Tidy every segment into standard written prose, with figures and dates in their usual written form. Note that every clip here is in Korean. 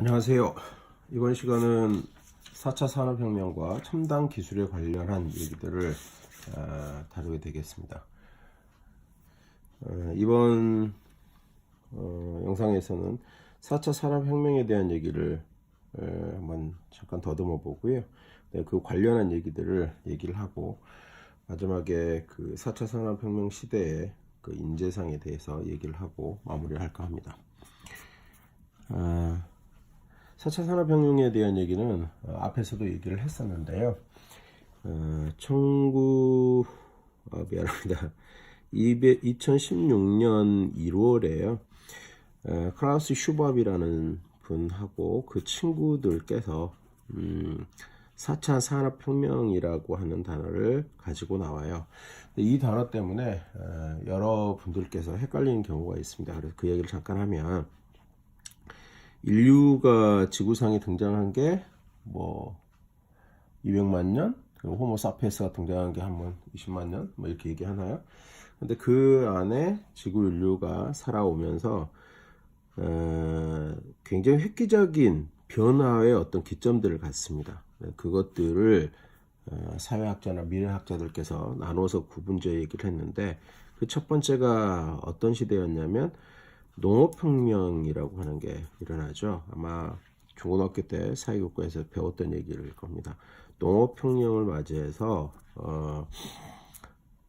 안녕하세요. 이번 시간은 4차 산업혁명과 첨단 기술에 관련한 얘기들을 다루게 되겠습니다. 이번 영상에서는 4차 산업혁명에 대한 얘기를 한번 잠깐 더듬어 보고요. 네, 그 관련한 얘기들을 얘기를 하고 마지막에 그 4차 산업혁명 시대의 그 인재상에 대해서 얘기를 하고 마무리를 할까 합니다. 4차 산업혁명에 대한 얘기는 앞에서도 얘기를 했었는데요. 미안합니다. 2016년 1월에요. 크라우스 슈밥이라는 분하고 그 친구들께서 4차 산업혁명이라고 하는 단어를 가지고 나와요. 이 단어 때문에 여러분들께서 헷갈리는 경우가 있습니다. 그래서 그 얘기를 잠깐 하면, 인류가 지구상에 등장한 게 뭐 200만 년, 그리고 호모 사피엔스가 등장한 게 한 20만 년, 뭐 이렇게 얘기하나요? 근데 그 안에 지구 인류가 살아오면서 굉장히 획기적인 변화의 어떤 기점들을 갖습니다. 그것들을 사회학자나 미래학자들께서 나눠서 구분지어 얘기를 했는데, 그 첫 번째가 어떤 시대였냐면 농업혁명이라고 하는 게 일어나죠. 아마 중고등학교 때 사회교과에서 배웠던 얘기일 겁니다. 농업혁명을 맞이해서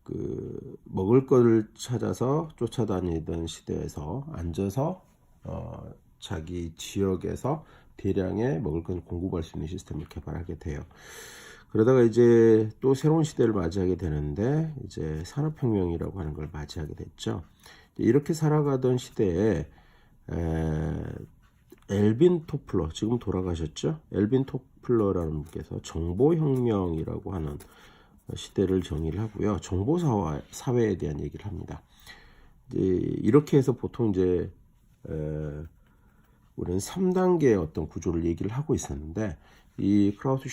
그 먹을 것을 찾아서 쫓아다니던 시대에서 앉아서 자기 지역에서 대량의 먹을 것을 공급할 수 있는 시스템을 개발하게 돼요. 그러다가 이제 또 새로운 시대를 맞이하게 되는데, 이제 산업혁명이라고 하는 걸 맞이하게 됐죠. 이렇게 살아가던 시대에 엘빈 토플러, 지금 돌아가셨죠? 엘빈 토플러라는 분께서 정보혁명이라고 하는 시대를 정의를 하고요. 정보사회에 대한 얘기를 합니다. 이렇게 해서 보통 이제 우리는 3단계의 어떤 구조를 얘기를 하고 있었는데, 이 크라우스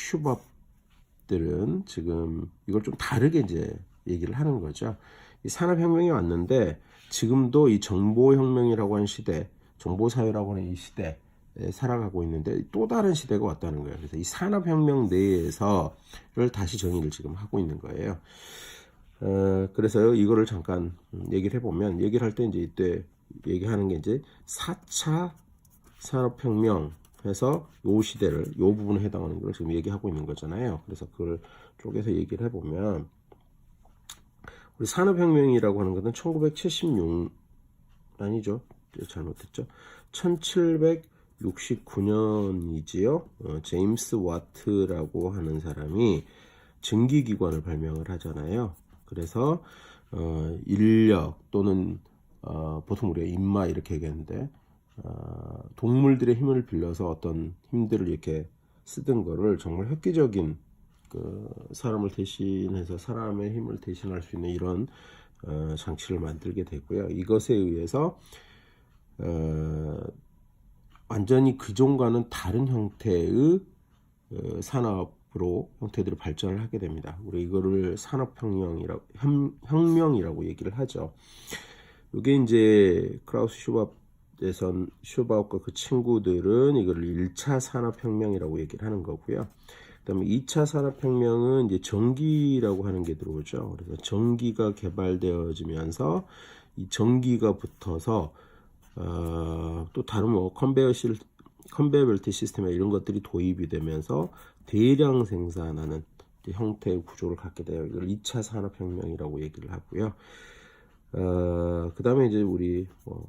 슈밥들은 지금 이걸 좀 다르게 이제 얘기를 하는 거죠. 이 산업혁명이 왔는데 지금도 이 정보혁명이라고 하는 시대, 정보사회라고 하는 이 시대에 살아가고 있는데 또 다른 시대가 왔다는 거예요. 그래서 이 산업혁명 내에서를 다시 정의를 지금 하고 있는 거예요. 그래서 이거를 잠깐 얘기를 해보면, 얘기를 할 때 이제 이때 얘기하는 게 이제 4차 산업혁명 해서 요 시대를, 요 부분에 해당하는 걸 지금 얘기하고 있는 거잖아요. 그래서 그걸 쪼개서 얘기를 해보면, 우리 산업혁명이라고 하는 것은 1976, 아니죠, 잘못했죠, 1769년이지요. 제임스 와트라고 하는 사람이 증기기관을 발명을 하잖아요. 그래서 인력 또는 보통 우리가 인마 이렇게 얘기하는데, 동물들의 힘을 빌려서 어떤 힘들을 이렇게 쓰던 거를 정말 획기적인 그 사람을 대신해서 사람의 힘을 대신할 수 있는 이런 장치를 만들게 되고요. 이것에 의해서 완전히 그전과는 다른 형태의 산업으로 형태들이 발전을 하게 됩니다. 우리 이거를 산업혁명이라고 얘기를 하죠. 이게 이제 크라우스 슈밥과 그 친구들은 이거를 1차 산업혁명이라고 얘기를 하는 거고요. 그다음에 2차 산업혁명은 이제 전기라고 하는 게 들어오죠. 그래서 전기가 개발되어지면서 이 전기가 붙어서 또 다른 뭐 컨베이어 벨트 시스템이나 이런 것들이 도입이 되면서 대량 생산하는 형태의 구조를 갖게 돼요. 이걸 2차 산업혁명이라고 얘기를 하고요. 그 다음에 이제 우리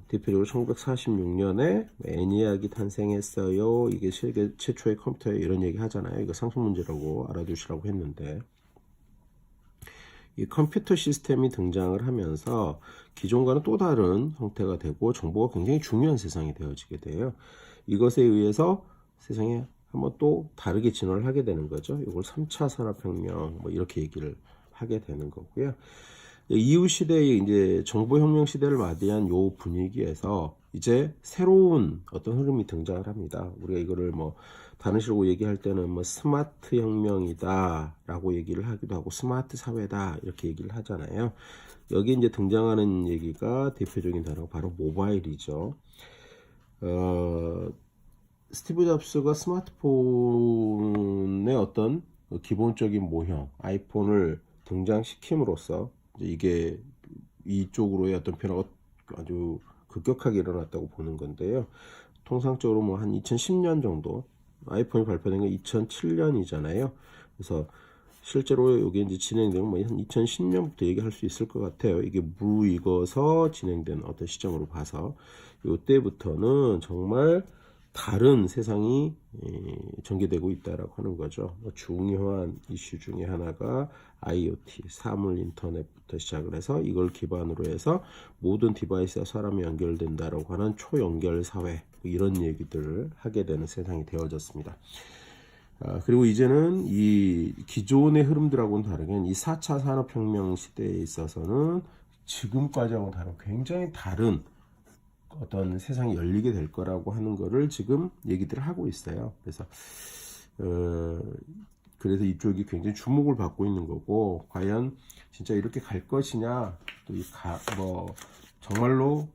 대표적으로 1946년에 애니악이 탄생했어요. 이게 세계 최초의 컴퓨터에 이런 얘기 하잖아요. 이거 상품 문제라고 알아두시라고 했는데, 이 컴퓨터 시스템이 등장을 하면서 기존과는 또 다른 형태가 되고 정보가 굉장히 중요한 세상이 되어지게 돼요. 이것에 의해서 세상에 한번 또 다르게 진화를 하게 되는 거죠. 이걸 3차 산업혁명 뭐 이렇게 얘기를 하게 되는 거고요. 이후 시대의 이제 정보혁명 시대를 맞이한 요 분위기에서 이제 새로운 어떤 흐름이 등장을 합니다. 우리가 이거를 뭐 다른 식으로 얘기할 때는 뭐 스마트 혁명이다라고 얘기를 하기도 하고 스마트 사회다 이렇게 얘기를 하잖아요. 여기 이제 등장하는 얘기가 대표적인 단어가 바로 모바일이죠. 스티브 잡스가 스마트폰의 어떤 기본적인 모형, 아이폰을 등장시킴으로써 이게 이쪽으로의 어떤 변화가 아주 급격하게 일어났다고 보는 건데요. 통상적으로 뭐 한 2010년 정도, 아이폰이 발표된 게 2007년이잖아요. 그래서 실제로 이게 이제 진행되면 뭐 한 2010년부터 얘기할 수 있을 것 같아요. 이게 무르익어서 진행된 어떤 시점으로 봐서 이때부터는 정말 다른 세상이 전개되고 있다라고 하는 거죠. 중요한 이슈 중에 하나가 IoT, 사물 인터넷부터 시작을 해서 이걸 기반으로 해서 모든 디바이스와 사람이 연결된다라고 하는 초연결 사회, 이런 얘기들을 하게 되는 세상이 되어졌습니다. 그리고 이제는 이 기존의 흐름들하고는 다르게 이 4차 산업혁명 시대에 있어서는 지금까지하고는 다른 굉장히 다른 어떤 세상이 열리게 될 거라고 하는 거를 지금 얘기들을 하고 있어요. 그래서 이쪽이 굉장히 주목을 받고 있는 거고, 과연 진짜 이렇게 갈 것이냐, 또 정말로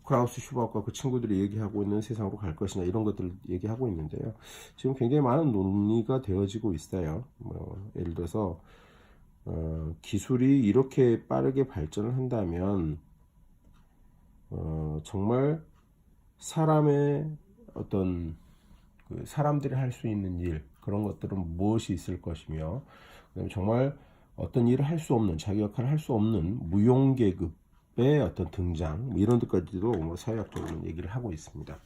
크라우스 슈바흐가 그 친구들이 얘기하고 있는 세상으로 갈 것이냐, 이런 것들을 얘기하고 있는데요. 지금 굉장히 많은 논의가 되어지고 있어요. 예를 들어서 기술이 이렇게 빠르게 발전을 한다면 정말 사람의 어떤 사람들이 할 수 있는 일, 그런 것들은 무엇이 있을 것이며, 그다음에 정말 어떤 일을 할 수 없는, 자기 역할을 할 수 없는 무용계급의 어떤 등장, 이런 것까지도 사회학적으로 얘기를 하고 있습니다.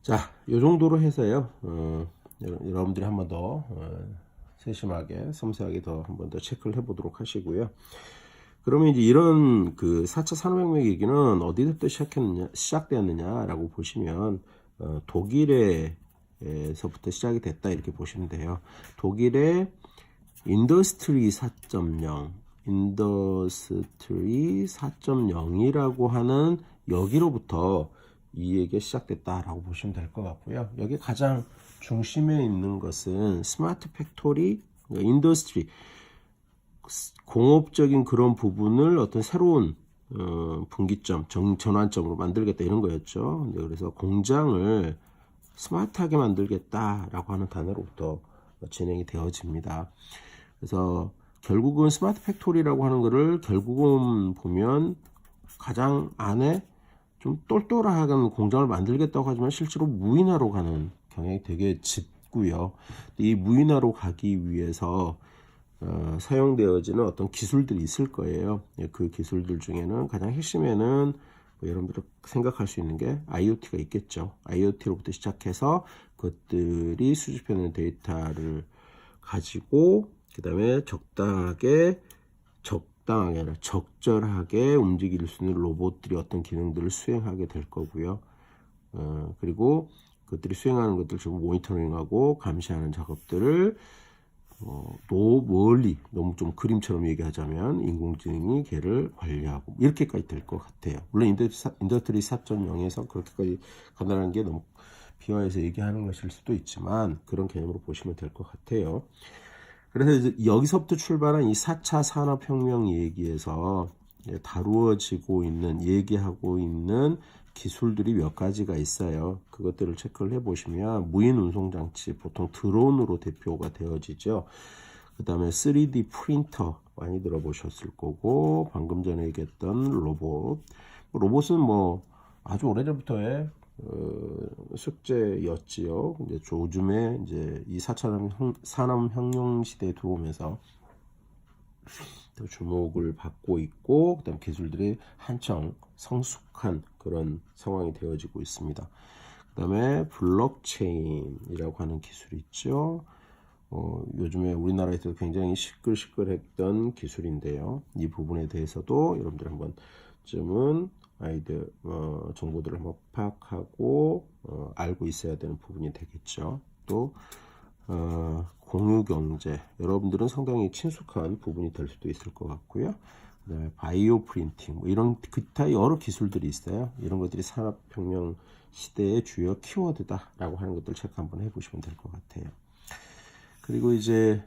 자, 이 정도로 해서요. 여러분들이 한 번 더 세심하게, 섬세하게 한 번 더 체크를 해보도록 하시고요. 그러면 이제 이런 그 4차 산업혁명 얘기는 어디서부터 시작되었느냐라고 보시면 독일에서부터 시작이 됐다, 이렇게 보시면 돼요. 독일의 인더스트리 4.0이라고 하는 여기로부터 이 얘기가 시작됐다라고 보시면 될 것 같고요. 여기 가장 중심에 있는 것은 스마트 팩토리, 인더스트리, 공업적인 그런 부분을 어떤 새로운 분기점, 전환점으로 만들겠다, 이런 거였죠. 그래서 공장을 스마트하게 만들겠다라고 하는 단어로부터 진행이 되어집니다. 그래서 결국은 스마트 팩토리라고 하는 거를 결국은 보면 가장 안에 좀 똘똘한 공장을 만들겠다고 하지만 실제로 무인화로 가는 경향이 되게 짙고요. 이 무인화로 가기 위해서 사용되어지는 어떤 기술들이 있을 거예요. 그 기술들 중에는 가장 핵심에는 여러분들이 생각할 수 있는 게 IoT가 있겠죠. IoT로부터 시작해서 그것들이 수집해낸 데이터를 가지고 그 다음에 적절하게 움직일 수 있는 로봇들이 어떤 기능들을 수행하게 될 거고요. 그리고 그것들이 수행하는 것들을 좀 모니터링하고 감시하는 작업들을 멀리, 너무 좀 그림처럼 얘기하자면 인공지능이 걔를 관리하고, 이렇게까지 될 것 같아요. 물론 인더스트리 4.0에서 그렇게까지 간단한 게 너무 비화해서 얘기하는 것일 수도 있지만 그런 개념으로 보시면 될 것 같아요. 그래서 이제 여기서부터 출발한 이 4차 산업혁명 얘기에서 다루어지고 있는, 얘기하고 있는 기술들이 몇 가지가 있어요. 그것들을 체크를 해보시면 무인 운송장치, 보통 드론으로 대표가 되어지죠. 그 다음에 3D 프린터 많이 들어보셨을 거고, 방금 전에 얘기했던 로봇은 아주 오래전부터의 숙제였지요. 이제 요즘에 이제 이 4차 산업혁명 시대에 들어오면서 또 주목을 받고 있고, 그다음 기술들이 한창 성숙한 그런 상황이 되어지고 있습니다. 그다음에 블록체인이라고 하는 기술이 있죠. 요즘에 우리나라에서 굉장히 시끌시끌했던 기술인데요. 이 부분에 대해서도 여러분들 한 번쯤은 정보들을 한번 파악하고 알고 있어야 되는 부분이 되겠죠. 또 공유경제, 여러분들은 상당히 친숙한 부분이 될 수도 있을 것 같고요. 그다음에 바이오 프린팅, 이런 기타 여러 기술들이 있어요. 이런 것들이 산업혁명 시대의 주요 키워드다라고 하는 것들 체크 한번 해보시면 될 것 같아요. 그리고 이제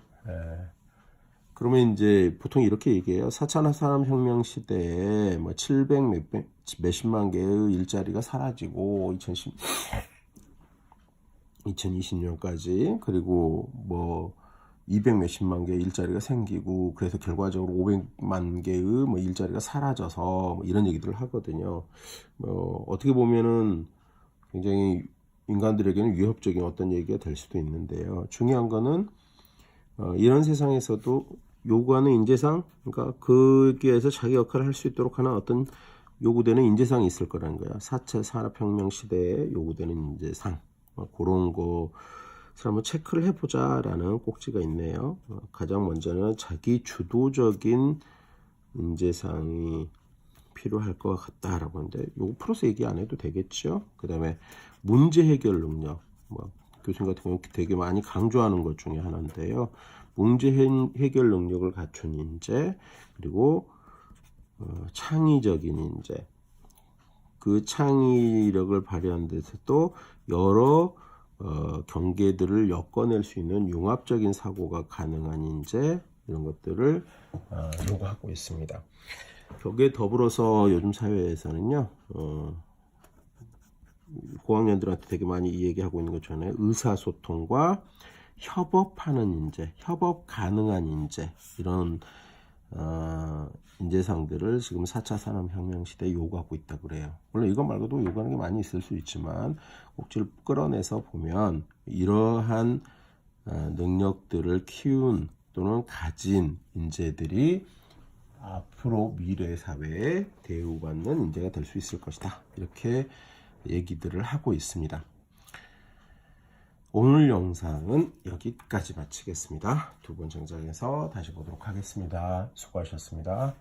그러면 이제 보통 이렇게 얘기해요. 4차 산업혁명 시대에 700 몇십만 개의 일자리가 사라지고 2020년까지 그리고 뭐 200 몇십만 개의 일자리가 생기고 그래서 결과적으로 500만 개의 뭐 일자리가 사라져서 뭐 이런 얘기들을 하거든요. 어떻게 보면은 굉장히 인간들에게는 위협적인 어떤 얘기가 될 수도 있는데요. 중요한 거는 이런 세상에서도 요구하는 인재상, 그러니까 거기에서 자기 역할을 할 수 있도록 하는 어떤 요구되는 인재상이 있을 거라는 거야. 4차 산업혁명 시대에 요구되는 인재상, 그런 것을 한번 체크를 해보자라는 꼭지가 있네요. 가장 먼저는 자기 주도적인 인재상이 필요할 것 같다라고 하는데, 요거 풀어서 얘기 안 해도 되겠죠. 그 다음에 문제 해결 능력, 교수님 같은 경우 되게 많이 강조하는 것 중에 하나인데요. 문제 해결 능력을 갖춘 인재, 그리고 창의적인 인재, 그 창의력을 발휘하는 데서도 여러 경계들을 엮어낼 수 있는 융합적인 사고가 가능한 인재, 이런 것들을 요구하고 있습니다. 거기에 더불어서 요즘 사회에서는요, 고학년들한테 되게 많이 얘기하고 있는 것처럼 의사소통과 협업하는 인재, 협업 가능한 인재, 이런 인재상들을 지금 4차 산업혁명 시대에 요구하고 있다고 그래요. 물론 이것 말고도 요구하는 게 많이 있을 수 있지만 꼭지를 끌어내서 보면 이러한 능력들을 키운 또는 가진 인재들이 앞으로 미래 사회에 대우받는 인재가 될 수 있을 것이다. 이렇게 얘기들을 하고 있습니다. 오늘 영상은 여기까지 마치겠습니다. 두 번째 장에서 다시 보도록 하겠습니다. 수고하셨습니다.